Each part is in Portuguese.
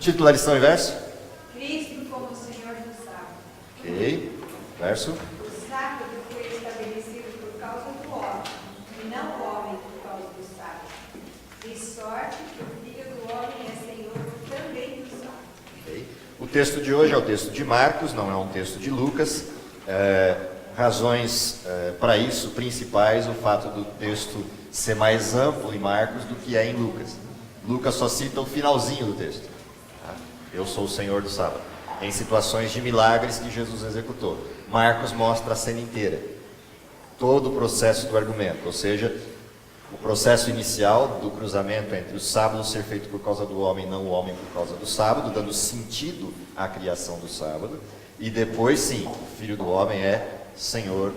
Título da lição e verso? Cristo como Senhor do sábado. Ok. Verso? O sábado foi estabelecido por causa do homem, e não o homem por causa do sábado. De sorte que o Filho do homem é Senhor também do sábado. Ok. O texto de hoje é o texto de Marcos, não é um texto de Lucas. Razões para isso principais, o fato do texto ser mais amplo em Marcos do que é em Lucas. Lucas só cita o finalzinho do texto. Tá? Eu sou o Senhor do sábado. Em situações de milagres que Jesus executou. Marcos mostra a cena inteira. Todo o processo do argumento, ou seja, o processo inicial do cruzamento entre o sábado ser feito por causa do homem e não o homem por causa do sábado, dando sentido à criação do sábado. E depois, sim, o Filho do Homem é Senhor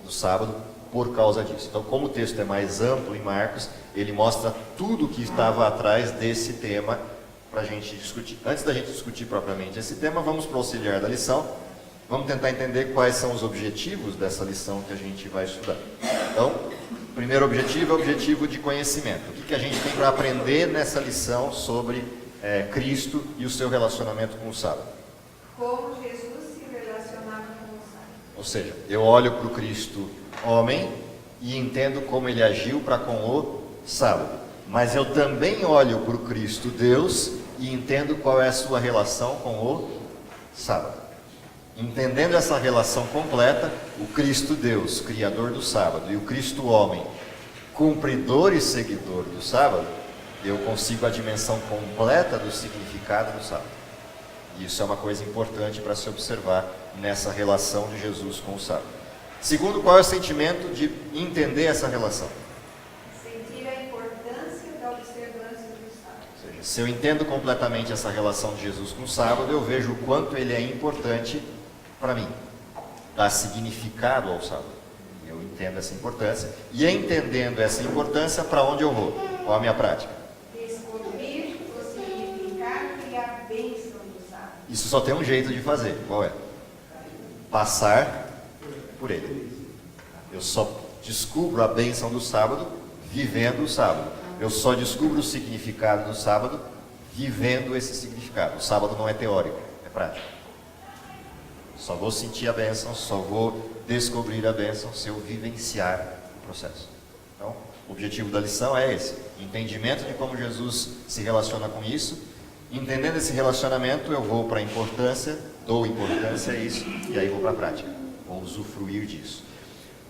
do sábado por causa disso. Então, como o texto é mais amplo em Marcos, ele mostra tudo o que estava atrás desse tema para a gente discutir. Antes da gente discutir propriamente esse tema, vamos para o auxiliar da lição. Vamos tentar entender quais são os objetivos dessa lição que a gente vai estudar. Então, o primeiro objetivo é o objetivo de conhecimento. O que a gente tem para aprender nessa lição sobre Cristo e o seu relacionamento com o sábado? Como Jesus se relacionava com o sábado. Ou seja, eu olho para o Cristo homem e entendo como ele agiu para com o sábado. Mas eu também olho para o Cristo Deus e entendo qual é a sua relação com o sábado. Entendendo essa relação completa, o Cristo Deus, Criador do sábado, e o Cristo homem, cumpridor e seguidor do sábado, eu consigo a dimensão completa do significado do sábado. E isso é uma coisa importante para se observar nessa relação de Jesus com o sábado. Segundo, qual é o sentimento de entender essa relação? Sentir a importância da observância do sábado. Ou seja, se eu entendo completamente essa relação de Jesus com o sábado, eu vejo o quanto ele é importante para mim, dá significado ao sábado. Eu entendo essa importância, e entendendo essa importância, para onde eu vou? Qual a minha prática? Descobrir o significado e a bênção do sábado. Isso só tem um jeito de fazer, qual é? Passar por ele. Eu só descubro a bênção do sábado vivendo o sábado. Eu só descubro o significado do sábado vivendo esse significado. O sábado não é teórico, é prático. Só vou sentir a bênção, só vou descobrir a bênção se eu vivenciar o processo. Então, o objetivo da lição é esse: entendimento de como Jesus se relaciona com isso. Entendendo esse relacionamento, eu vou para a importância, dou importância a isso, e aí vou para a prática, vou usufruir disso.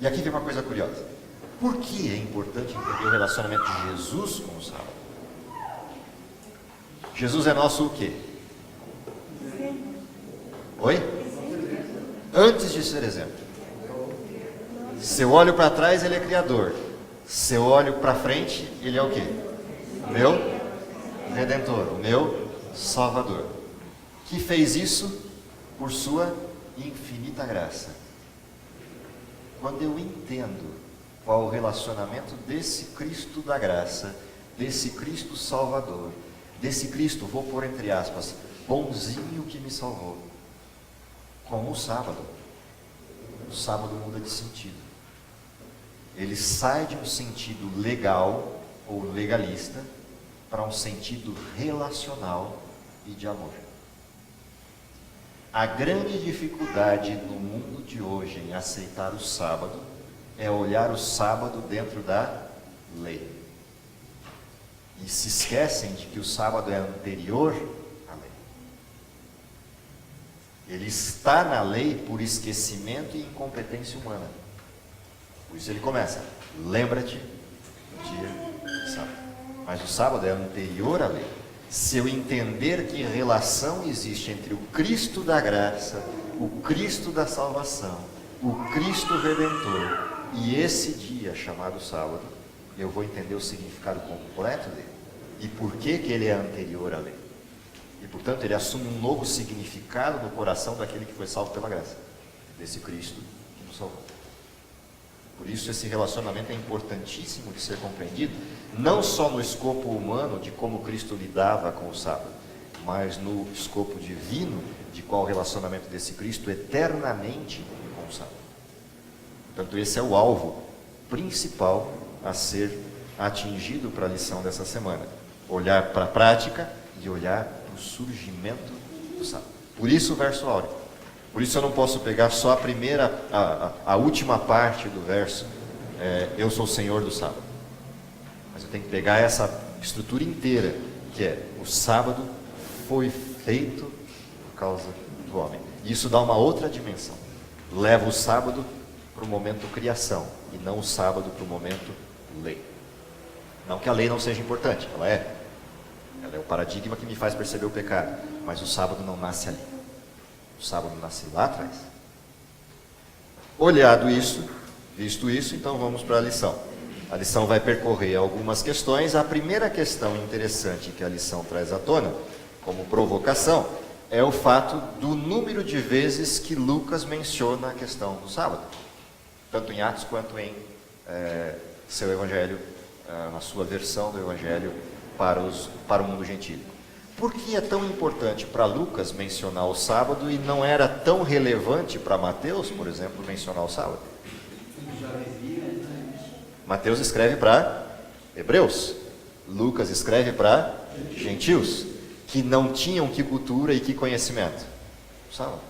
E aqui vem uma coisa curiosa: por que é importante entender o relacionamento de Jesus com o sábado? Jesus é nosso o quê? Oi? Antes de ser exemplo. Se eu olho para trás, ele é criador. Se eu olho para frente, ele é o quê? O meu redentor, o meu salvador. Que fez isso por sua infinita graça. Quando eu entendo qual o relacionamento desse Cristo da graça, desse Cristo salvador, desse Cristo, vou pôr entre aspas, bonzinho que me salvou, com o sábado muda de sentido. Ele sai de um sentido legal ou legalista para um sentido relacional e de amor. A grande dificuldade no mundo de hoje em aceitar o sábado é olhar o sábado dentro da lei. E se esquecem de que o sábado é anterior à lei. Ele está na lei por esquecimento e incompetência humana. Por isso ele começa: lembra-te do dia do sábado. Mas o sábado é anterior à lei. Se eu entender que relação existe entre o Cristo da graça, o Cristo da salvação, o Cristo redentor e esse dia chamado sábado, eu vou entender o significado completo dele e por que ele é anterior à lei. E portanto ele assume um novo significado no coração daquele que foi salvo pela graça, desse Cristo que nos salvou. Por isso esse relacionamento é importantíssimo de ser compreendido, não só no escopo humano de como Cristo lidava com o sábado, mas no escopo divino de qual o relacionamento desse Cristo eternamente com o sábado. Portanto, esse é o alvo principal a ser atingido para a lição dessa semana: olhar para a prática e olhar para do surgimento do sábado. Por isso o verso áureo. Por isso eu não posso pegar só a primeira, a última parte do verso, eu sou o Senhor do sábado. Mas eu tenho que pegar essa estrutura inteira, que é o sábado foi feito por causa do homem. E isso dá uma outra dimensão. Leva o sábado para o momento criação e não o sábado para o momento lei. Não que a lei não seja importante, ela é. Ela é o paradigma que me faz perceber o pecado. Mas o sábado não nasce ali. O sábado nasce lá atrás. Olhado isso, visto isso, então vamos para a lição. A lição vai percorrer algumas questões. A primeira questão interessante que a lição traz à tona, como provocação, é o fato do número de vezes que Lucas menciona a questão do sábado. Tanto em Atos quanto em seu evangelho, na sua versão do evangelho para o mundo gentílico. Por que é tão importante para Lucas mencionar o sábado e não era tão relevante para Mateus, por exemplo, mencionar o sábado? Mateus escreve para hebreus, Lucas escreve para gentios, que não tinham que cultura e que conhecimento? O sábado.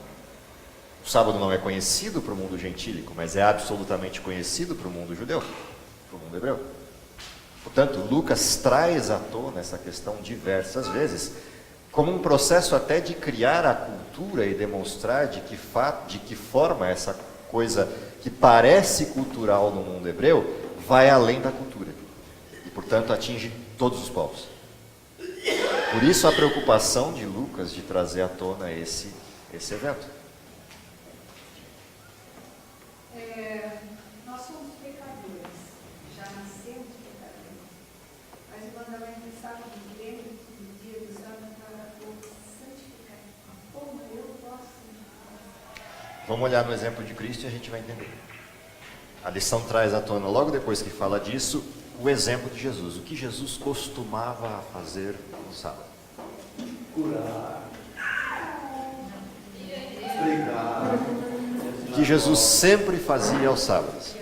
O sábado não é conhecido para o mundo gentílico, mas é absolutamente conhecido para o mundo judeu, para o mundo hebreu. Portanto, Lucas traz à tona essa questão diversas vezes, como um processo até de criar a cultura e demonstrar de que forma essa coisa que parece cultural no mundo hebreu vai além da cultura e, portanto, atinge todos os povos. Por isso a preocupação de Lucas de trazer à tona esse evento. Nós somos pecadores, já nascemos pecadores, mas o mandamento do sábado no dia do sábado para santificar. Como eu posso santificar? Vamos olhar no exemplo de Cristo e a gente vai entender. A lição traz à tona, logo depois que fala disso, o exemplo de Jesus. O que Jesus costumava fazer no sábado? Curar, pregar. O que Jesus sempre fazia aos sábados?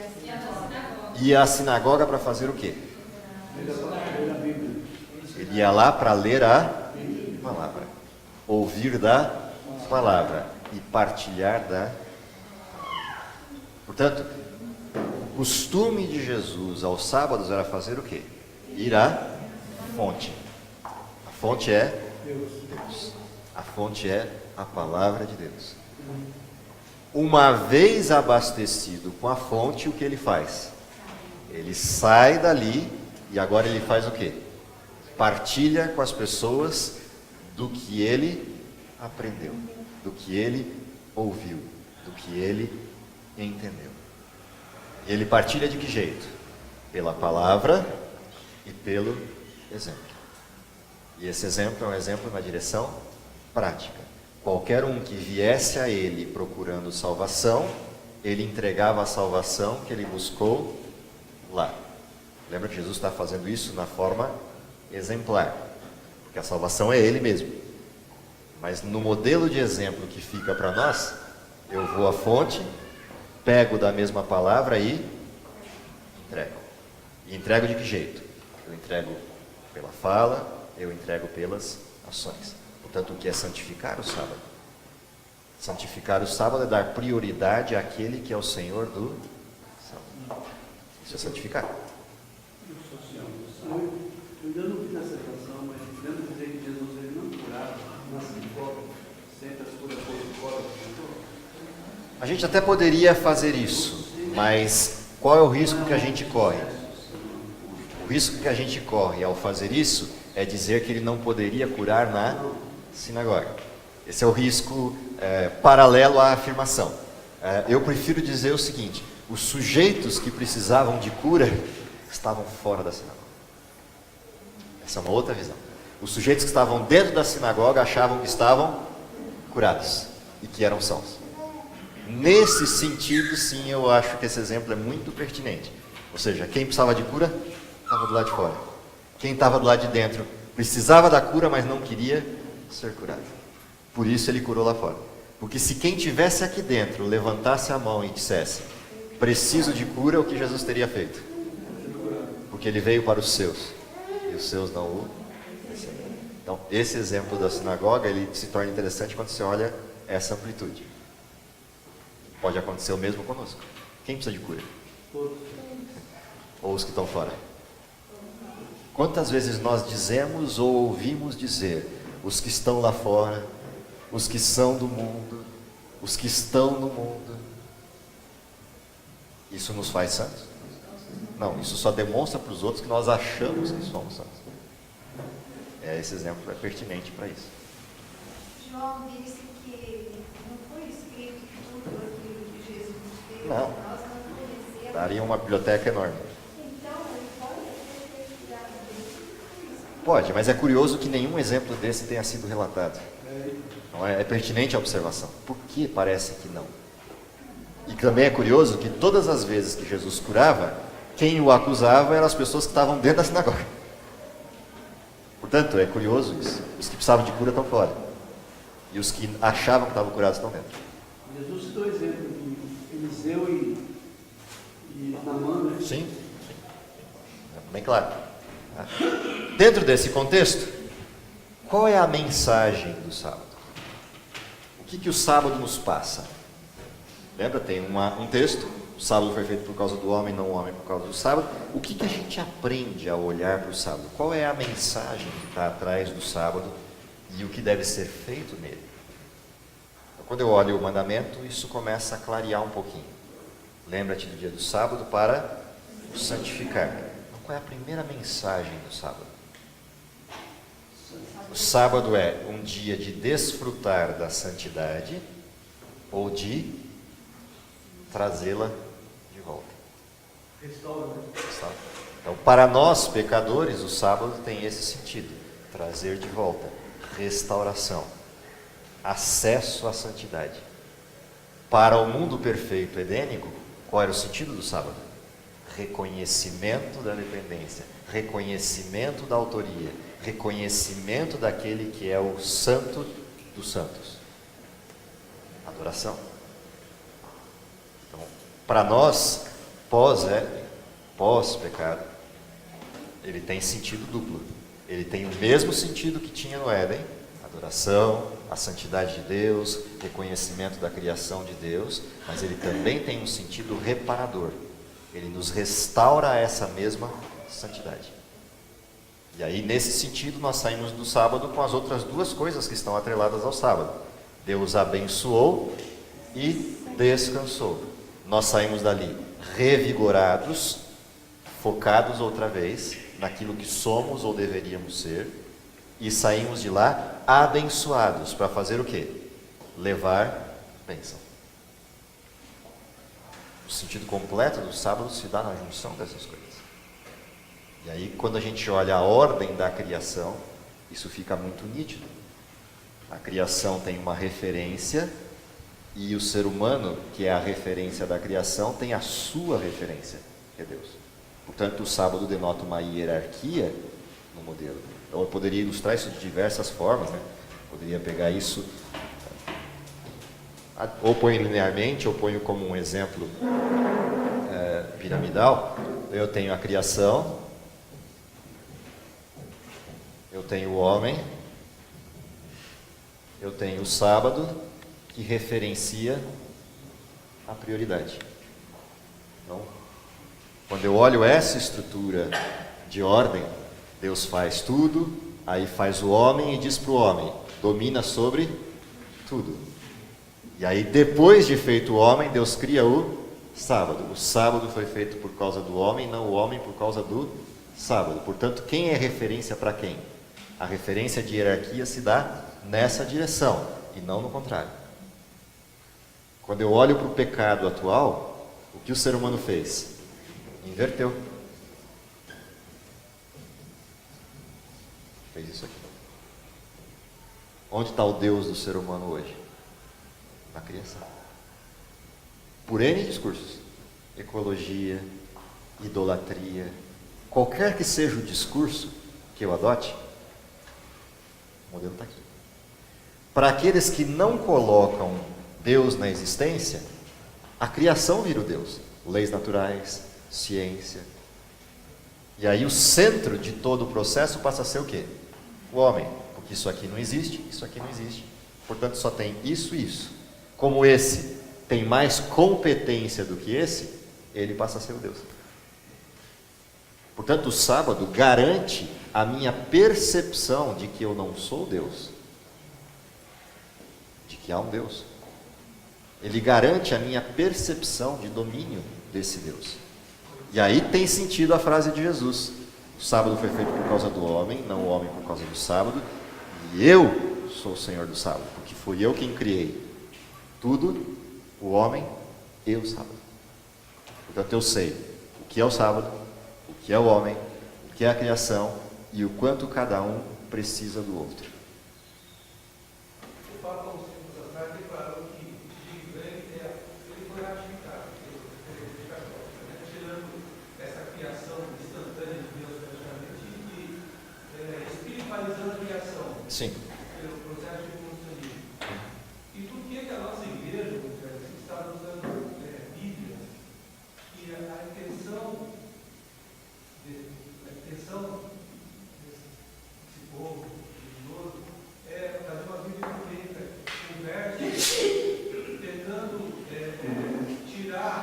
Ia à sinagoga para fazer o quê? Ele ia lá para ler a palavra, ouvir da palavra e partilhar da palavra. Portanto, o costume de Jesus aos sábados era fazer o quê? Ir à fonte. A fonte é Deus. A fonte é a palavra de Deus. Uma vez abastecido com a fonte, o que ele faz? Ele sai dali e agora ele faz o quê? Partilha com as pessoas do que ele aprendeu, do que ele ouviu, do que ele entendeu. Ele partilha de que jeito? Pela palavra e pelo exemplo. E esse exemplo é um exemplo na direção prática. Qualquer um que viesse a ele procurando salvação, ele entregava a salvação que ele buscou lá. Lembra que Jesus está fazendo isso na forma exemplar, porque a salvação é ele mesmo. Mas no modelo de exemplo que fica para nós, eu vou à fonte, pego da mesma palavra e entrego. E entrego de que jeito? Eu entrego pela fala, eu entrego pelas ações. Portanto, o que é santificar o sábado? Santificar o sábado é dar prioridade àquele que é o Senhor do sábado. Isso é santificar. Eu ainda não vi nessa situação, mas podemos dizer que Jesus ele não curava na sinagoga, sempre as curas foram fora do templo. A gente até poderia fazer isso, mas qual é o risco que a gente corre? O risco que a gente corre ao fazer isso é dizer que ele não poderia curar na sinagoga. Esse é o risco paralelo à afirmação. Eu prefiro dizer o seguinte: os sujeitos que precisavam de cura estavam fora da sinagoga. Essa é uma outra visão. Os sujeitos que estavam dentro da sinagoga achavam que estavam curados e que eram sãos. Nesse sentido, sim, eu acho que esse exemplo é muito pertinente. Ou seja, quem precisava de cura estava do lado de fora. Quem estava do lado de dentro precisava da cura, mas não queria ser curado. Por isso ele curou lá fora. Porque se quem tivesse aqui dentro levantasse a mão e dissesse: preciso de cura, o que Jesus teria feito? Porque ele veio para os seus, e os seus não o receberam. Então, esse exemplo da sinagoga, ele se torna interessante quando você olha essa amplitude. Pode acontecer o mesmo conosco. Quem precisa de cura? Todos. Ou os que estão fora? Quantas vezes nós dizemos ou ouvimos dizer, os que estão lá fora, os que são do mundo, os que estão no mundo, isso nos faz santos? Não, isso só demonstra para os outros que nós achamos que somos santos. Esse exemplo é pertinente para isso. João disse que não foi escrito tudo aquilo que Jesus fez. Não. Nós não conhecemos. Daria uma biblioteca enorme. Então, ele pode ter tirado dele. Pode, mas é curioso que nenhum exemplo desse tenha sido relatado. Não é pertinente a observação. Por que parece que não? E também é curioso que todas as vezes que Jesus curava, quem o acusava eram as pessoas que estavam dentro da sinagoga. Portanto, é curioso isso. Os que precisavam de cura estão fora. E os que achavam que estavam curados estão dentro. Jesus citou exemplo de Eliseu e Naamã, né? Sim. Bem claro. Dentro desse contexto, qual é a mensagem do sábado? O que o sábado nos passa? Lembra, tem um texto, o sábado foi feito por causa do homem, não o homem por causa do sábado. O que a gente aprende ao olhar para o sábado? Qual é a mensagem que está atrás do sábado e o que deve ser feito nele? Então, quando eu olho o mandamento, isso começa a clarear um pouquinho. Lembra-te do dia do sábado para o santificar. Então, qual é a primeira mensagem do sábado? O sábado é um dia de desfrutar da santidade ou de trazê-la de volta. Restaura, né? Então, para nós pecadores, o sábado tem esse sentido: trazer de volta, restauração, acesso à santidade. Para o mundo perfeito edênico, qual era o sentido do sábado? Reconhecimento da dependência, reconhecimento da autoria, reconhecimento daquele que é o santo dos santos. Adoração. Então, para nós, pós-pecado, ele tem sentido duplo. Ele tem o mesmo sentido que tinha no Éden: adoração, a santidade de Deus, reconhecimento da criação de Deus, mas ele também tem um sentido reparador. Ele nos restaura a essa mesma santidade. E aí, nesse sentido, nós saímos do sábado com as outras duas coisas que estão atreladas ao sábado. Deus abençoou e descansou. Nós saímos dali revigorados, focados outra vez naquilo que somos ou deveríamos ser, e saímos de lá abençoados para fazer o quê? Levar bênção. O sentido completo do sábado se dá na junção dessas coisas. E aí, quando a gente olha a ordem da criação, isso fica muito nítido. A criação tem uma referência e o ser humano, que é a referência da criação, tem a sua referência, que é Deus. Portanto, o sábado denota uma hierarquia no modelo. Então, eu poderia ilustrar isso de diversas formas, né? Poderia pegar isso, ou ponho linearmente, ou ponho como um exemplo piramidal. Eu tenho a criação, eu tenho o homem, eu tenho o sábado, que referencia a prioridade. Então, quando eu olho essa estrutura de ordem, Deus faz tudo, aí faz o homem e diz para o homem: domina sobre tudo. E aí, depois de feito o homem, Deus cria o sábado. O sábado foi feito por causa do homem, não o homem por causa do sábado. Portanto, quem é referência para quem? A referência de hierarquia se dá nessa direção e não no contrário. Quando eu olho para o pecado atual, o que o ser humano fez? Inverteu. Fez isso aqui. Onde está o Deus do ser humano hoje? Na criação. Por N discursos. Ecologia, idolatria, qualquer que seja o discurso que eu adote, o modelo está aqui. Para aqueles que não colocam Deus na existência, a criação vira o Deus. Leis naturais, ciência. E aí o centro de todo o processo passa a ser o quê? O homem. que isso aqui não existe, isso aqui não existe. Portanto, só tem isso e isso. Como esse tem mais competência do que esse, ele passa a ser o Deus. Portanto, o sábado garante a minha percepção de que eu não sou Deus, de que há um Deus. Ele garante a minha percepção de domínio desse Deus. E aí tem sentido a frase de Jesus: o sábado foi feito por causa do homem, não o homem por causa do sábado, e eu sou o Senhor do sábado, porque fui eu quem criei tudo, o homem e o sábado. Portanto, eu sei o que é o sábado, o que é o homem, o que é a criação e o quanto cada um precisa do outro. O Papa, uns tempos atrás, declarou que o Big Bang ele foi ratificado pela Igreja Católica, né? Tirando essa criação instantânea de Deus praticamente e espiritualizando a criação. Sim. Pelo processo de evolucionismo. E por que a nossa igreja está usando Bíblia e a intenção desse povo religioso é fazer uma Bíblia feita com versos, tentando tirar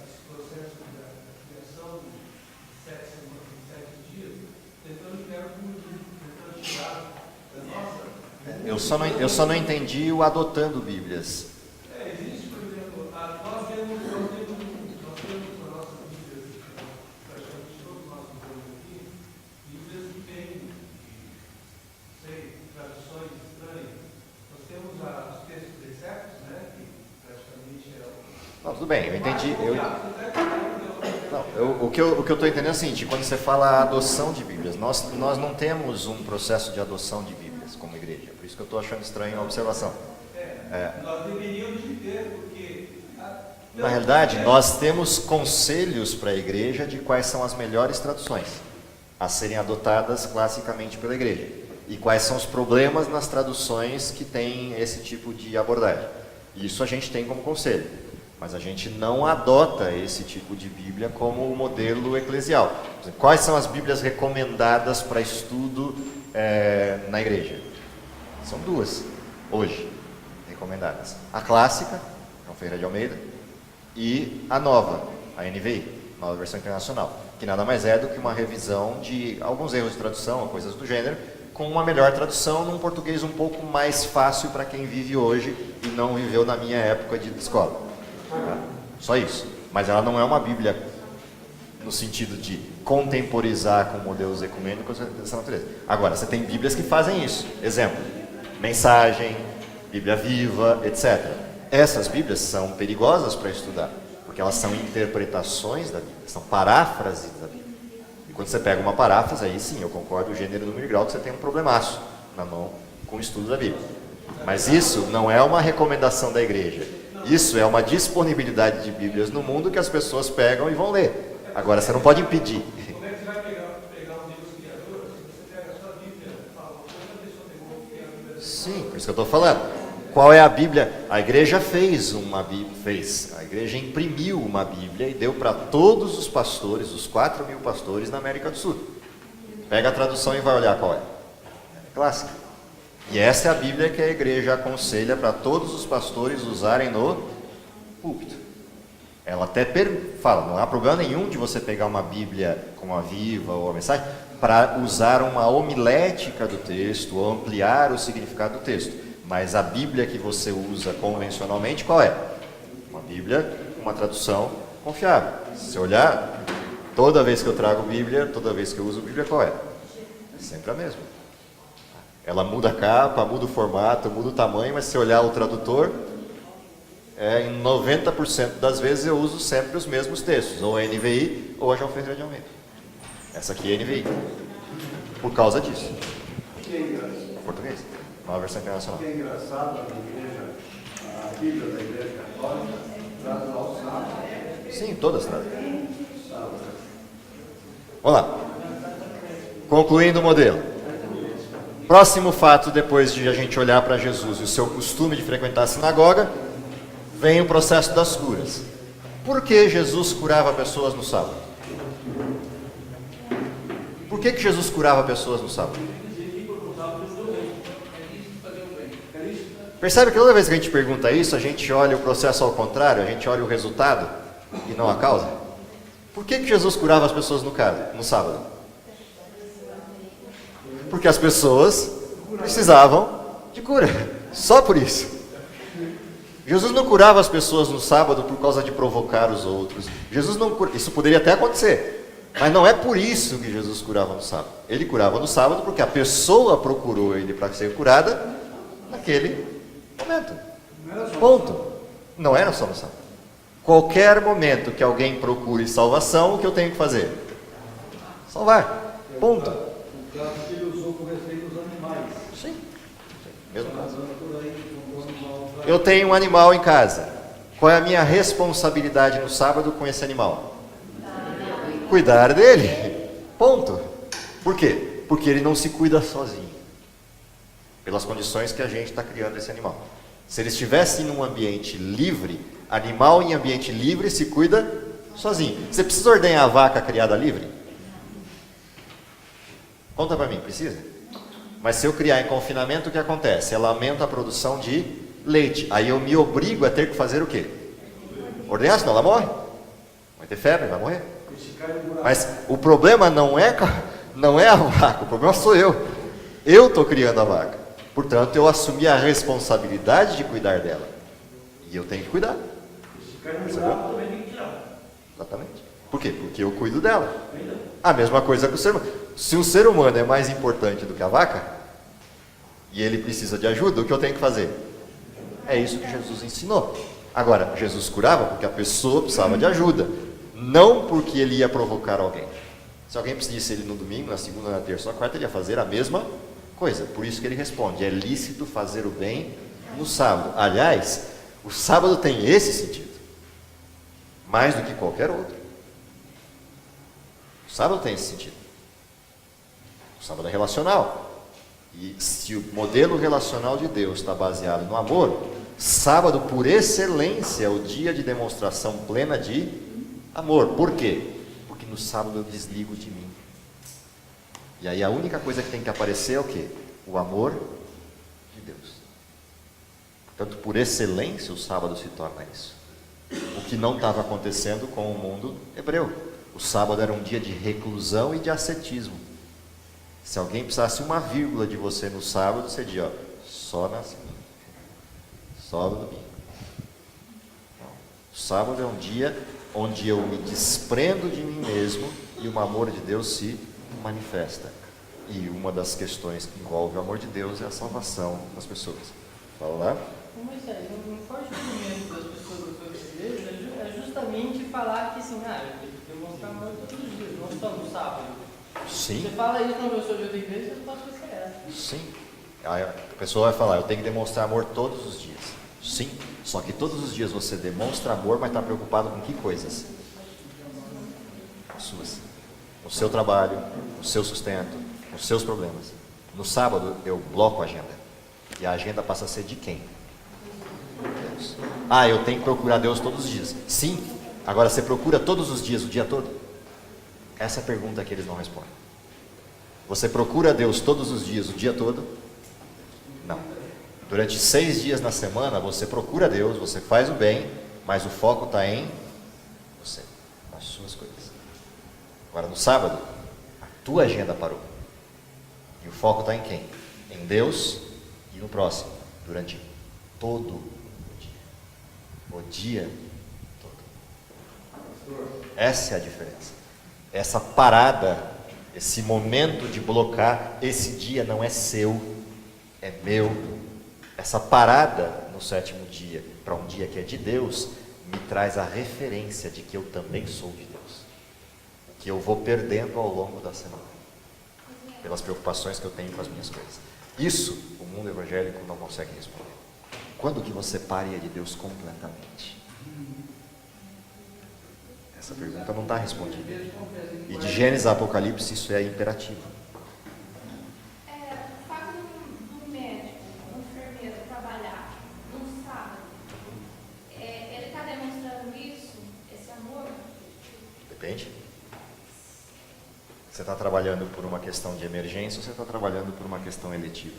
esse processo da criação de 7 semanas, de 7 dias, tentando criar um livro, tentando tirar da nossa. Eu só não entendi o adotando Bíblias. Existe, por exemplo, nós temos na nossa Bíblia, praticamente todos os nossos livros aqui, Bíblias que têm, traduções estranhas. Nós temos os textos preceptos, né, que praticamente é o... Não, tudo bem, eu entendi. O que eu estou entendendo é o seguinte: quando você fala adoção de Bíblias, nós não temos um processo de adoção de Bíblias como igreja. Por isso que eu estou achando estranho a observação. Nós deveríamos de ter, porque... Na realidade, nós temos conselhos para a igreja de quais são as melhores traduções a serem adotadas classicamente pela igreja. E quais são os problemas nas traduções que têm esse tipo de abordagem. Isso a gente tem como conselho. Mas a gente não adota esse tipo de Bíblia como modelo eclesial. Quais são as Bíblias recomendadas para estudo na igreja? São duas, hoje, recomendadas. A clássica, João Ferreira de Almeida, e a nova, a NVI, Nova Versão Internacional, que nada mais é do que uma revisão de alguns erros de tradução, ou coisas do gênero, com uma melhor tradução num português um pouco mais fácil para quem vive hoje e não viveu na minha época de escola. Tá? Só isso. Mas ela não é uma Bíblia no sentido de contemporizar com modelos ecumênicos dessa natureza. Agora, você tem Bíblias que fazem isso. Exemplo, Mensagem, Bíblia Viva, etc. Essas Bíblias são perigosas para estudar, porque elas são interpretações da Bíblia, são paráfrases da Bíblia. E quando você pega uma paráfrase, aí sim, eu concordo, o gênero, número e grau, que você tem um problemaço na mão com o estudo da Bíblia. Mas isso não é uma recomendação da igreja. Isso é uma disponibilidade de Bíblias no mundo que as pessoas pegam e vão ler. Agora, você não pode impedir. Como é que você vai pegar um Deus criador se você pega a sua Bíblia e fala, outra pessoa pegou o criador? Sim, por isso que eu estou falando. Qual é a Bíblia? A igreja fez uma Bíblia, a igreja imprimiu uma Bíblia e deu para todos os pastores, os 4.000 pastores na América do Sul. Pega a tradução e vai olhar qual é. Clássica. E essa é a Bíblia que a igreja aconselha para todos os pastores usarem no púlpito. Ela até fala, não há problema nenhum de você pegar uma Bíblia como a Viva ou a Mensagem para usar uma homilética do texto ou ampliar o significado do texto. Mas a Bíblia que você usa convencionalmente, qual é? Uma Bíblia, uma tradução confiável. Se você olhar, toda vez que eu trago Bíblia, toda vez que eu uso Bíblia, qual é? É sempre a mesma. Ela muda a capa, muda o formato, muda o tamanho, mas se você olhar o tradutor, em 90% das vezes eu uso sempre os mesmos textos, ou a NVI ou a João Ferreira de Almeida. Essa aqui é a NVI. Por causa disso. Português. Nova Versão Internacional. O que é engraçado, a Bíblia da Igreja Católica traz ao sábado. Sim, todas trazem. Vamos lá. Concluindo o modelo. Próximo fato, depois de a gente olhar para Jesus e o seu costume de frequentar a sinagoga, vem o processo das curas. Por que Jesus curava pessoas no sábado? Por que Jesus curava pessoas no sábado? Percebe que toda vez que a gente pergunta isso, a gente olha o processo ao contrário, a gente olha o resultado e não a causa? Por que Jesus curava as pessoas no sábado? Porque as pessoas precisavam de cura, só por isso. Jesus não curava as pessoas no sábado por causa de provocar os outros. Jesus não cura, isso poderia até acontecer, mas não é por isso que Jesus curava no sábado. Ele curava no sábado porque a pessoa procurou ele para ser curada naquele momento. Ponto. Não era só no sábado. Qualquer momento que alguém procure salvação, o que eu tenho que fazer? Salvar. Ponto. O caso que ele usou com respeito aos animais. Sim. Mesmo caso. Por aí, com o animal. Eu tenho um animal em casa. Qual é a minha responsabilidade no sábado com esse animal? Cuidar dele. Ponto. Por quê? Porque ele não se cuida sozinho. Pelas condições que a gente está criando esse animal. Se ele estivesse em um ambiente livre, animal em ambiente livre se cuida sozinho. Você precisa ordenhar a vaca criada livre? Conta para mim, precisa? Mas se eu criar em confinamento, o que acontece? Ela aumenta a produção de leite. Aí eu me obrigo a ter que fazer o quê? Ordenhar, senão ela morre. Vai ter febre, vai morrer. Mas o problema não é a vaca, o problema sou eu. Eu estou criando a vaca. Portanto, eu assumi a responsabilidade de cuidar dela. E eu tenho que cuidar. Exatamente. Por quê? Porque eu cuido dela. A mesma coisa com o ser humano. Se o ser humano é mais importante do que a vaca, e ele precisa de ajuda, o que eu tenho que fazer? É isso que Jesus ensinou. Agora, Jesus curava porque a pessoa precisava de ajuda, não porque ele ia provocar alguém. Se alguém pedisse ele no domingo, na segunda, na terça ou na quarta, ele ia fazer a mesma coisa. Por isso que ele responde: é lícito fazer o bem no sábado. Aliás, o sábado tem esse sentido, mais do que qualquer outro. O sábado tem esse sentido. O sábado é relacional. E se o modelo relacional de Deus está baseado no amor, sábado, por excelência, é o dia de demonstração plena de amor. Por quê? Porque no sábado eu desligo de mim. E aí a única coisa que tem que aparecer é o quê? O amor de Deus. Portanto, por excelência, o sábado se torna isso. O que não estava acontecendo com o mundo hebreu. O sábado era um dia de reclusão e de ascetismo. Se alguém precisasse uma vírgula de você no sábado, você dizia: ó, só na segunda, só no domingo. Não. O sábado é um dia onde eu me desprendo de mim mesmo e o amor de Deus se manifesta. E uma das questões que envolve o amor de Deus é a salvação das pessoas. Fala lá. Mas é, um forte argumento das pessoas da sua igreja é justamente falar que assim, eu tenho que demonstrar amor todos os dias, não só no sábado. Sim. Você fala isso na pessoa de outra igreja, eu posso esquecer essa. Sim. Aí a pessoa vai falar: eu tenho que demonstrar amor todos os dias. Sim. Só que todos os dias você demonstra amor, mas está preocupado com que coisas? As suas. No seu trabalho, no seu sustento, nos seus problemas. No sábado eu bloco a agenda. E a agenda passa a ser de quem? Deus. Ah, eu tenho que procurar Deus todos os dias. Sim. Agora você procura todos os dias, o dia todo? Essa é a pergunta que eles não respondem. Você procura Deus todos os dias, o dia todo? Não. Durante 6 dias na semana, você procura Deus, você faz o bem, mas o foco está em você, nas suas coisas. Agora, no sábado, a tua agenda parou. E o foco está em quem? Em Deus e no próximo, durante todo o dia. O dia todo. Essa é a diferença. Essa parada, esse momento de blocar, esse dia não é seu, é meu. Essa parada no 7º dia, para um dia que é de Deus, me traz a referência de que eu também sou de Deus. Que eu vou perdendo ao longo da semana, pelas preocupações que eu tenho com as minhas coisas. Isso o mundo evangélico não consegue responder. Quando que você paria de Deus completamente? Essa pergunta não está respondida. E de Gênesis a Apocalipse isso é imperativo. O fato do médico, do enfermeiro trabalhar no sábado, ele está demonstrando isso, esse amor? Depende. Você está trabalhando por uma questão de emergência ou você está trabalhando por uma questão eletiva?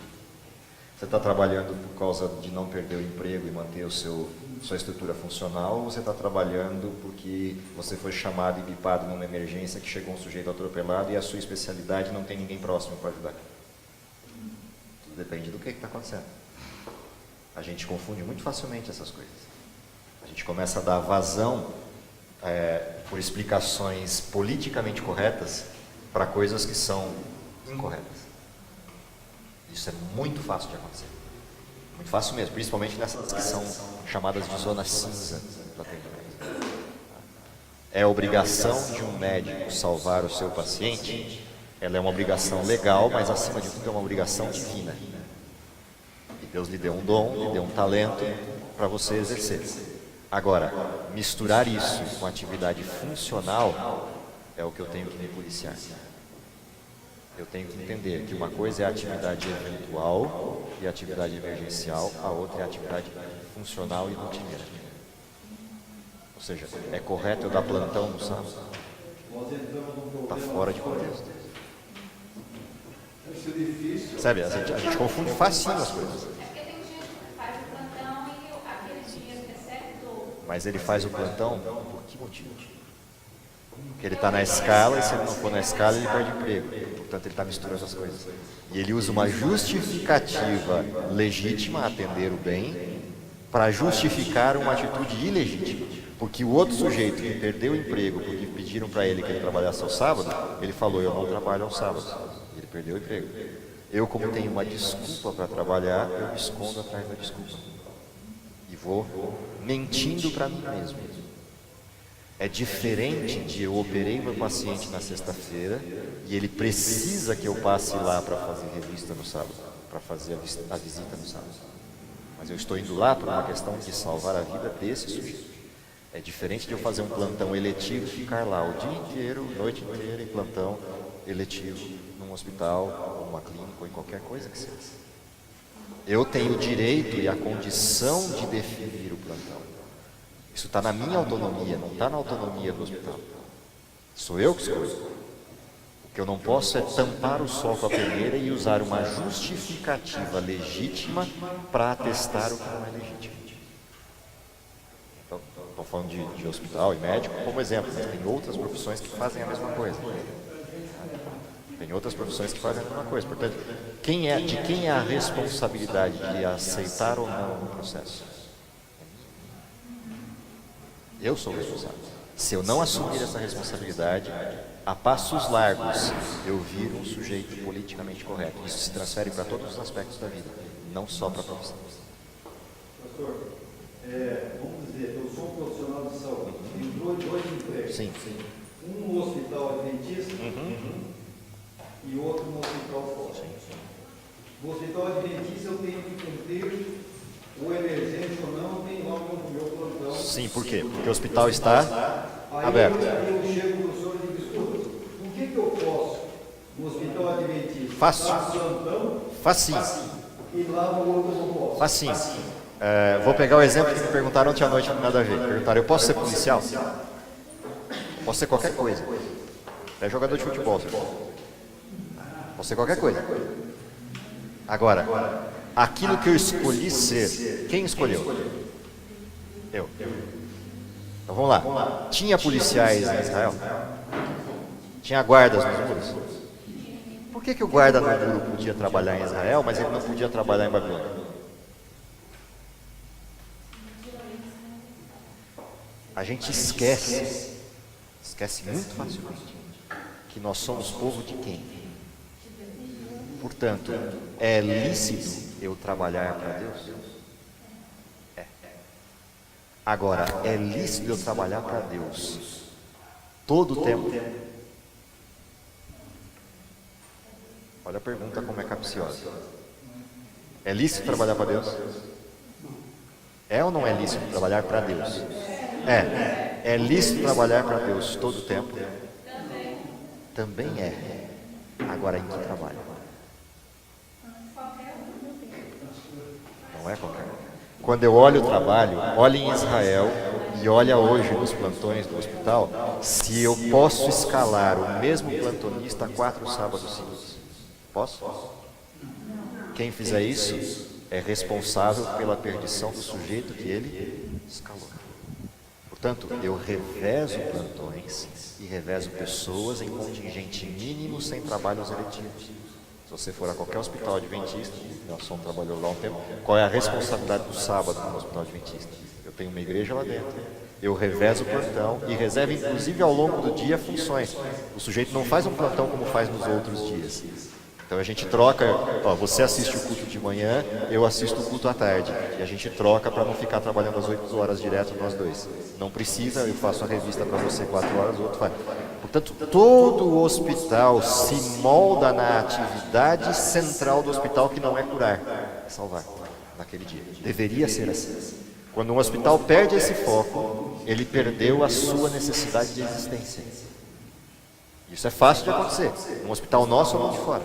Você está trabalhando por causa de não perder o emprego e manter sua estrutura funcional, ou você está trabalhando porque você foi chamado e bipado numa emergência que chegou um sujeito atropelado e a sua especialidade não tem ninguém próximo para ajudar? Tudo depende do que está acontecendo. A gente confunde muito facilmente essas coisas. A gente começa a dar vazão por explicações politicamente corretas para coisas que são incorretas. Isso é muito fácil de acontecer. Muito fácil mesmo, principalmente nessas que são chamadas de zona cinza do atendimento. É obrigação de um médico salvar o seu paciente? Ela é uma obrigação legal, mas acima de tudo é uma obrigação divina. E Deus lhe deu um dom, lhe deu um talento para você exercer. Agora, misturar isso com atividade funcional é o que eu tenho que me policiar. Eu tenho que entender que uma coisa é a atividade eventual e a atividade emergencial, a outra é a atividade funcional e rotineira. Ou seja, é correto eu dar plantão no sábado? Está fora de contexto. Sabe, a gente confunde facinho as coisas. É porque tem gente que faz o plantão e aquele dinheiro recebe todo. Mas ele faz o plantão por que motivo? Porque ele está na escala e se ele não for na escala ele perde emprego. Portanto, ele está misturando as coisas. E ele usa uma justificativa legítima, atender o bem, para justificar uma atitude ilegítima. Porque o outro sujeito que perdeu o emprego porque pediram para ele que ele trabalhasse ao sábado, ele falou, eu não trabalho ao sábado. Ele perdeu o emprego. Eu, como tenho uma desculpa para trabalhar, eu me escondo atrás da desculpa. E vou mentindo para mim mesmo. É diferente de eu operei meu paciente na sexta-feira e ele precisa que eu passe lá para fazer revista no sábado, para fazer a visita no sábado. Mas eu estou indo lá por uma questão de salvar a vida desse sujeito. É diferente de eu fazer um plantão eletivo e ficar lá o dia inteiro, noite inteira em plantão eletivo, num hospital, ou numa clínica, ou em qualquer coisa que seja. Eu tenho o direito e a condição de definir o plantão. Isso está na minha autonomia, não está na autonomia do hospital. Sou eu que escolho. O que eu não posso é tampar o sol com a peneira e usar uma justificativa legítima para atestar o que não é legítimo. Então, estou falando de hospital e médico como exemplo, mas tem outras profissões que fazem a mesma coisa. Tem outras profissões que fazem a mesma coisa. Portanto, de quem é a responsabilidade de aceitar ou não o processo? Eu sou o responsável. Se eu não assumir essa responsabilidade, a passos largos, eu viro um sujeito politicamente correto. Isso se transfere para todos os aspectos da vida, não só para a profissão. Pastor, vamos dizer, eu sou um profissional de saúde, entrou em 2 empregos. Sim. Um no hospital adventista e outro no hospital fora. No hospital adventista eu tenho que cumprir o emergência ou não, tem lá o meu plantão. Sim, por quê? Porque o hospital está aberto. Aí eu chego no senhor e digo, escuta, o que eu posso no hospital adventista? Fácil. Dar plantão Facinho. e lá no outro eu não posso. Facinho. Vou pegar o exemplo que me perguntaram ontem à noite, não nada a ver. Perguntaram, eu posso ser policial? Posso ser qualquer coisa. É jogador de futebol, senhor. Posso ser qualquer coisa. Agora, aquilo que eu escolhi ser, quem escolheu? Eu. Então vamos lá. Tinha policiais em Israel? Tinha guardas nos muros? Por que o guarda no muro podia trabalhar em Israel, mas ele não podia trabalhar em Babilônia? A gente esquece muito facilmente que nós somos povo de quem? Portanto, é lícito eu trabalhar para Deus? É. Agora, é lícito eu trabalhar para Deus todo o tempo? Olha a pergunta como é capciosa. É lícito trabalhar para Deus? É ou não é lícito trabalhar para Deus? É. É lícito trabalhar para Deus todo o tempo? Também é. Agora, em que trabalho? Não é qualquer um. Quando eu olho o trabalho, olhe em Israel e olha hoje nos plantões do hospital, se eu posso escalar o mesmo plantonista 4 sábados seguidos. Posso? Quem fizer isso, é responsável pela perdição do sujeito que ele escalou. Portanto, eu revezo plantões e revezo pessoas em contingente mínimo sem trabalhos eletivos. Se você for a qualquer hospital adventista, Nelson trabalhou lá um tempo, qual é a responsabilidade do sábado no hospital adventista? Eu tenho uma igreja lá dentro, eu revezo o plantão e reservo inclusive ao longo do dia funções. O sujeito não faz um plantão como faz nos outros dias. Então a gente troca, ó, você assiste o culto de manhã, eu assisto o culto à tarde. E a gente troca para não ficar trabalhando às 8 horas direto nós dois. Não precisa, eu faço a revista para você 4 horas, o outro faz. Portanto, todo o hospital se molda na atividade central do hospital, que não é curar, é salvar naquele dia. Deveria ser assim. Quando um hospital perde esse foco, ele perdeu a sua necessidade de existência. Isso é fácil de acontecer, um hospital nosso ou um de fora.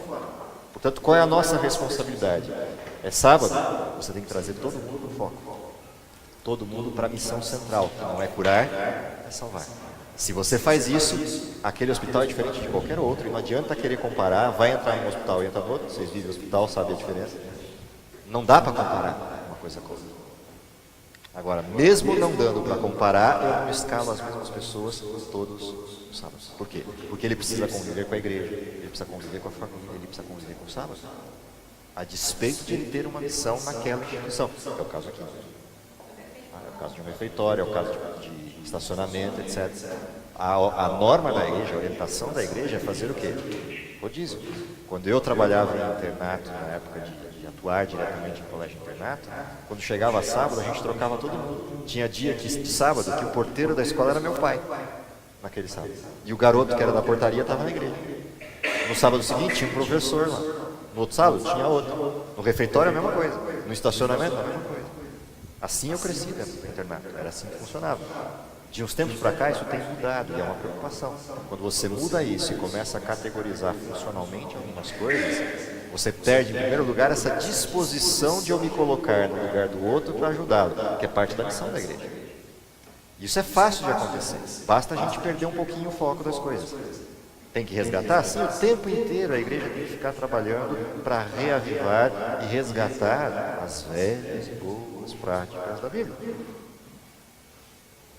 Portanto, qual é a nossa responsabilidade? É sábado, você tem que trazer todo mundo para o foco. Todo mundo para a missão central, que não é curar, é salvar. Se você faz isso, aquele hospital é diferente de qualquer outro, e não adianta querer comparar, vai entrar num hospital e entra no outro, vocês vivem no hospital, sabem a diferença. Não dá para comparar uma coisa com outra. Agora, mesmo não dando para comparar, eu não escalo as mesmas pessoas todos os sábados. Por quê? Porque ele precisa conviver com a igreja, ele precisa conviver com a família, ele precisa conviver com o sábado. A despeito de ele ter uma missão naquela instituição. É o caso aqui. É o caso de um refeitório, é o caso de estacionamento, etc. A norma da igreja, a orientação da igreja é fazer o quê? Rodízio. Quando eu trabalhava em internato, na época de atuar diretamente em colégio internato, quando chegava sábado, a gente trocava todo mundo. Tinha dia de sábado que o porteiro da escola era meu pai, naquele sábado. E o garoto que era da portaria estava na igreja. No sábado seguinte tinha um professor lá. No outro sábado tinha outro. No refeitório a mesma coisa. No estacionamento a mesma coisa. Assim eu cresci dentro do internato. Era assim que funcionava. De uns tempos para cá isso tem mudado e é uma preocupação. Quando você muda isso e começa a categorizar funcionalmente algumas coisas, você perde em primeiro lugar essa disposição de eu me colocar no lugar do outro para ajudá-lo, que é parte da missão da igreja. Isso é fácil de acontecer, basta a gente perder um pouquinho o foco das coisas. Tem que resgatar? Sim, o tempo inteiro a igreja tem que ficar trabalhando para reavivar e resgatar as velhas e boas práticas da Bíblia.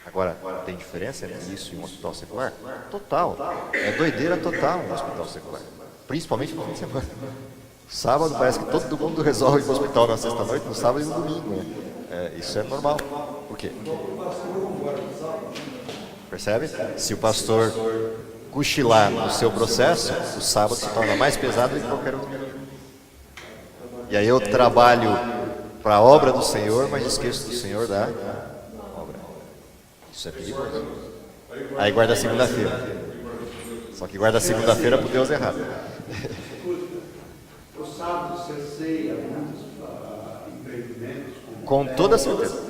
Agora, tem diferença entre isso e um hospital secular? Total. É doideira total um hospital secular. Principalmente no fim de semana. Sábado parece que todo mundo resolve ir para o hospital na sexta-noite, no sábado e no domingo. Né? Isso é normal. Por quê? Percebe? Se o pastor cochilar no seu processo, o sábado se torna mais pesado do que qualquer outro dia. E aí eu trabalho para a obra do Senhor, mas esqueço do Senhor da obra. Isso é perigoso. Aí guarda segunda-feira. Só que guarda segunda-feira para o Deus errado. O sábado você ceia muitos empreendimentos? Com toda certeza.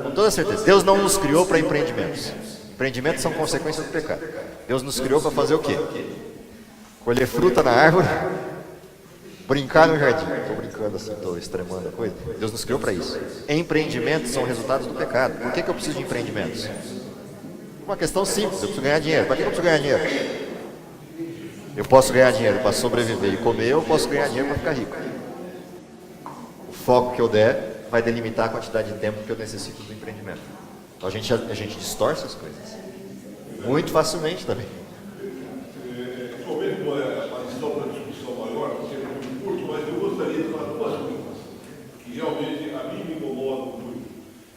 Com toda certeza. Deus não nos criou para empreendimentos. Empreendimentos são consequências do pecado. Deus nos criou para fazer o quê? Colher fruta na árvore, brincar no jardim. Estou brincando assim, estou extremando a coisa. Deus nos criou para isso. Empreendimentos são resultados do pecado. Por que eu preciso de empreendimentos? Uma questão simples, eu preciso ganhar dinheiro. Para que eu preciso ganhar dinheiro? Eu posso ganhar dinheiro para sobreviver e comer, eu posso ganhar dinheiro para ficar rico. O foco que eu der vai delimitar a quantidade de tempo que eu necessito do empreendimento. Então a gente distorce as coisas. Muito facilmente também. Talvez não é uma discussão maior, porque é muito curto, mas eu gostaria de falar duas coisas que realmente a mim me incomodam muito.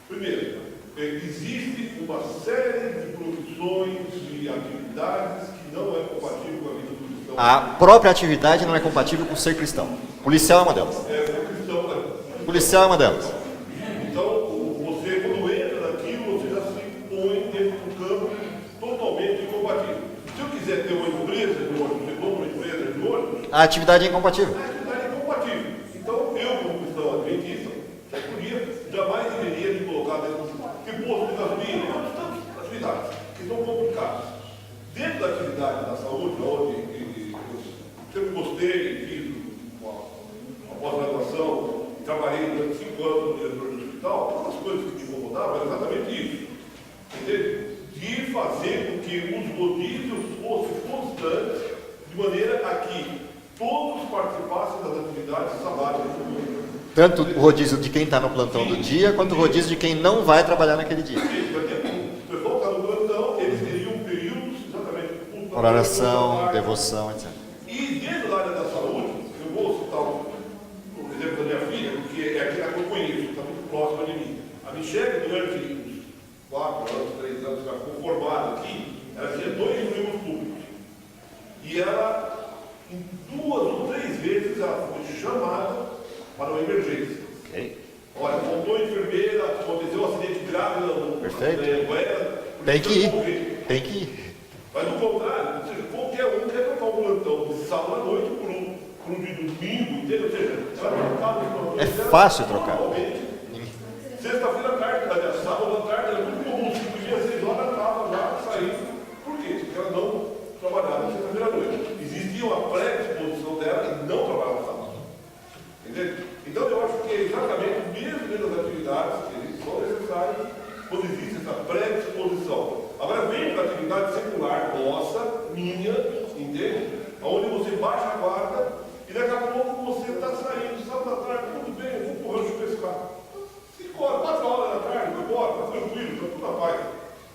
Primeiro, existe uma série de profissões e atividades que não é compatível com a vida do cristão. A própria atividade não é compatível com ser cristão. Policial é uma delas. Policial é uma delas. Então, você quando entra naquilo, você já se põe dentro do campo totalmente incompatível. Se eu quiser ter uma empresa de ônibus, eu compro uma empresa de ônibus, A atividade é incompatível. a atividade é incompatível. Então, eu, como cristão adventista, já podia, jamais deveria me colocar dentro de posto de gasolina e outras atividades que são complicadas. Dentro da atividade da saúde, onde eu sempre gostei, fiz uma pós-graduação, trabalhei durante 5 anos no diretor do hospital, uma das coisas que me incomodavam era exatamente isso. Entendeu? De fazer com que os rodízios fossem constantes, de maneira a que todos participassem das atividades sabáticas do mundo. Tanto o rodízio de quem está no plantão do dia, quanto o rodízio de quem não vai trabalhar naquele dia. Sim, vai ter o pessoal que está no plantão, eles teriam períodos exatamente Para oração, devoção, etc. E dentro da área da saúde, eu vou citar o exemplo da minha filha, porque é aquela que eu conheço, está muito próxima de mim. A Michelle, durante uns 4 anos, 3 anos, que ela ficou formada aqui, ela tinha 2 empregos públicos. E ela, em 2 ou 3 vezes, ela foi chamada para uma emergência. Ok. Olha, faltou enfermeira, aconteceu um acidente grave no Perfeito. Goiânia, Tem que ir. Tem que ir. Mas do contrário, ou seja, qualquer um quer trocar um plantão de sábado à noite por um de domingo, entendeu? Ou seja, ela trocava os plantões É dela fácil trocar. normalmente. Sexta-feira à tarde, aliás, sábado à tarde, era muito comum, 5 dias, 6 horas, ela estava já saindo. Por quê? Porque ela não trabalhava sexta-feira à noite. Existia uma predisposição dela e não trabalhava sábado. Entendeu? Então eu acho que é exatamente mesmo dentro das atividades que são necessárias quando existe essa predisposição. Agora vem para a atividade secular nossa, minha, entende? Onde você baixa a guarda e daqui a pouco você está saindo, sábado à tarde, tudo bem, eu vou para o rancho pescar. 5 horas, 4 horas da tarde, vou embora, está tranquilo, está tudo na paz.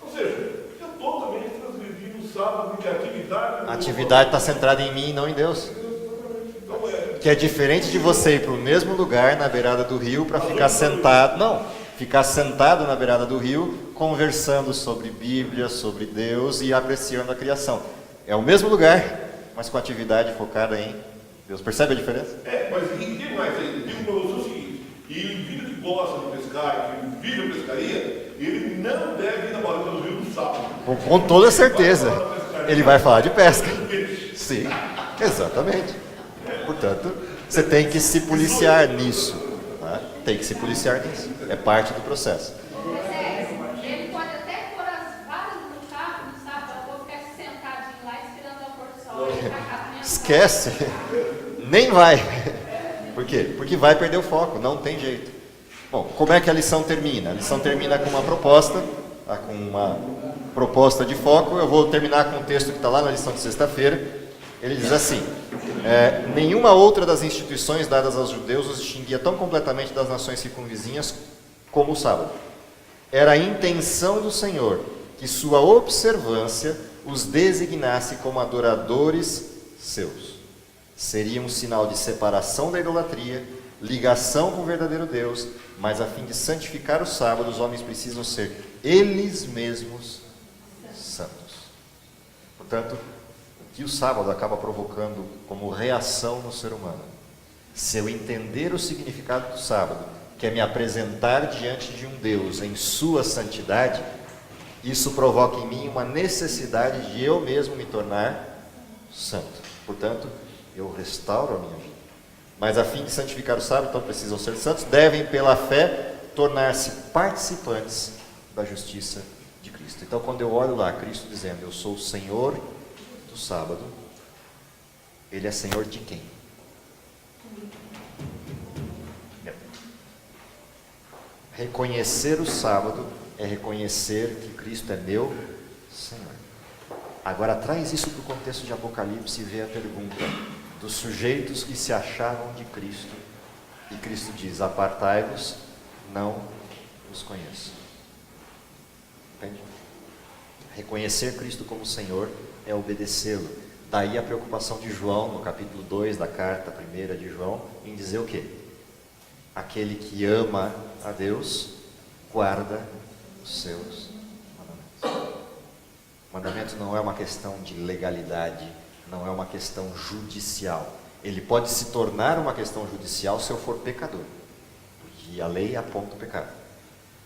Ou seja, eu totalmente transgredindo o sábado, porque a atividade... A atividade está centrada em mim e não em Deus. Então Que é diferente de você ir para o mesmo lugar na beirada do rio para ficar sentado. Não, ficar sentado na beirada do rio, conversando sobre Bíblia, sobre Deus e apreciando a criação. É o mesmo lugar, mas com atividade focada em Deus. Percebe a diferença? mas e tem mais ainda? Digo para você o seguinte: e o indivíduo que gosta de pescar, que vive a pescaria, ele não deve ir na barranca do rio no sábado. Com toda certeza. Ele vai falar de pesca. Sim, exatamente. Portanto, você tem que se policiar nisso. Tá? Tem que se policiar nisso. É parte do processo. Ele pode até pôr as varas no sábado, eu vou ficar sentadinho lá esperando o pôr do sol. Esquece. Nem vai. Por quê? Porque vai perder o foco. Não tem jeito. Bom, como é que a lição termina? A lição termina com uma proposta, tá? Com uma proposta de foco. Eu vou terminar com um texto que está lá na lição de sexta-feira. Ele diz assim: nenhuma outra das instituições dadas aos judeus os distinguia tão completamente das nações circunvizinhas como o sábado. Era a intenção do Senhor que sua observância os designasse como adoradores seus. Seria um sinal de separação da idolatria, ligação com o verdadeiro Deus, mas a fim de santificar o sábado, os homens precisam ser eles mesmos santos. Portanto, o que o sábado acaba provocando como reação no ser humano? Se eu entender o significado do sábado, que é me apresentar diante de um Deus em sua santidade, isso provoca em mim uma necessidade de eu mesmo me tornar santo. Portanto, eu restauro a minha vida. Mas a fim de santificar o sábado, então precisam ser santos, devem pela fé tornar-se participantes da justiça de Cristo. Então quando eu olho lá, Cristo dizendo, eu sou o Senhor do sábado, Ele é Senhor de quem? Reconhecer o sábado é reconhecer que Cristo é meu Senhor. Agora traz isso para o contexto de Apocalipse e vê a pergunta dos sujeitos que se achavam de Cristo. E Cristo diz, apartai-vos, não os conheço. Entende? Reconhecer Cristo como Senhor é obedecê-lo. Daí a preocupação de João, no capítulo 2 da carta 1 de João, em dizer o quê? Aquele que ama a Deus, guarda os seus mandamentos. Mandamento não é uma questão de legalidade, não é uma questão judicial. Ele pode se tornar uma questão judicial se eu for pecador, porque a lei aponta o pecado.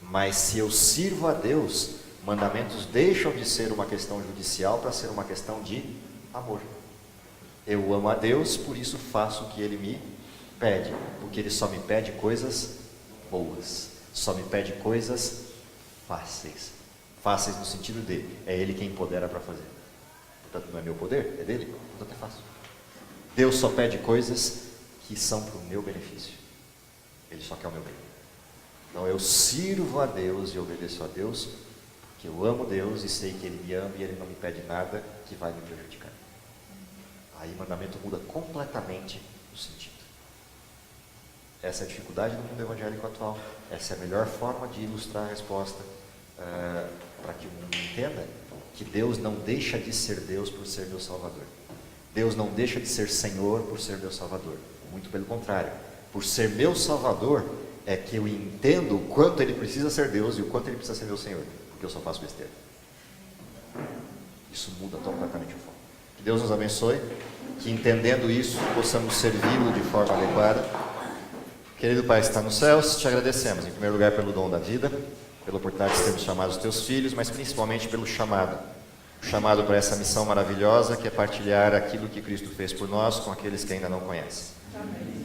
Mas se eu sirvo a Deus, mandamentos deixam de ser uma questão judicial para ser uma questão de amor. Eu amo a Deus, por isso faço o que Ele me pede, porque Ele só me pede coisas boas, só me pede coisas fáceis. Fáceis no sentido de, é Ele quem empodera para fazer. Portanto, não é meu poder, é dele, portanto é fácil. Deus só pede coisas que são para o meu benefício. Ele só quer o meu bem. Então eu sirvo a Deus e obedeço a Deus, porque eu amo Deus e sei que Ele me ama e Ele não me pede nada que vai me prejudicar. Aí o mandamento muda completamente o sentido. Essa é a dificuldade do mundo evangélico atual. Essa é a melhor forma de ilustrar a resposta para que o mundo entenda que Deus não deixa de ser Deus por ser meu Salvador. Deus não deixa de ser Senhor por ser meu Salvador. Muito pelo contrário. Por ser meu Salvador é que eu entendo o quanto Ele precisa ser Deus e o quanto Ele precisa ser meu Senhor. Porque eu só faço besteira. Isso muda completamente o foco. Que Deus nos abençoe. Que entendendo isso, possamos servi-lo de forma adequada. Querido Pai que está nos céus, te agradecemos, em primeiro lugar, pelo dom da vida, pela oportunidade de termos chamado os teus filhos, mas principalmente pelo chamado. O chamado para essa missão maravilhosa, que é partilhar aquilo que Cristo fez por nós com aqueles que ainda não conhecem.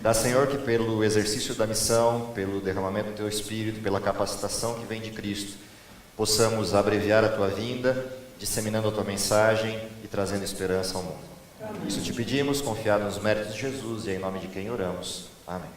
Dá, Senhor, que pelo exercício da missão, pelo derramamento do teu Espírito, pela capacitação que vem de Cristo, possamos abreviar a tua vinda, disseminando a tua mensagem e trazendo esperança ao mundo. Isso te pedimos, confiado nos méritos de Jesus, e é em nome de quem oramos. Amém.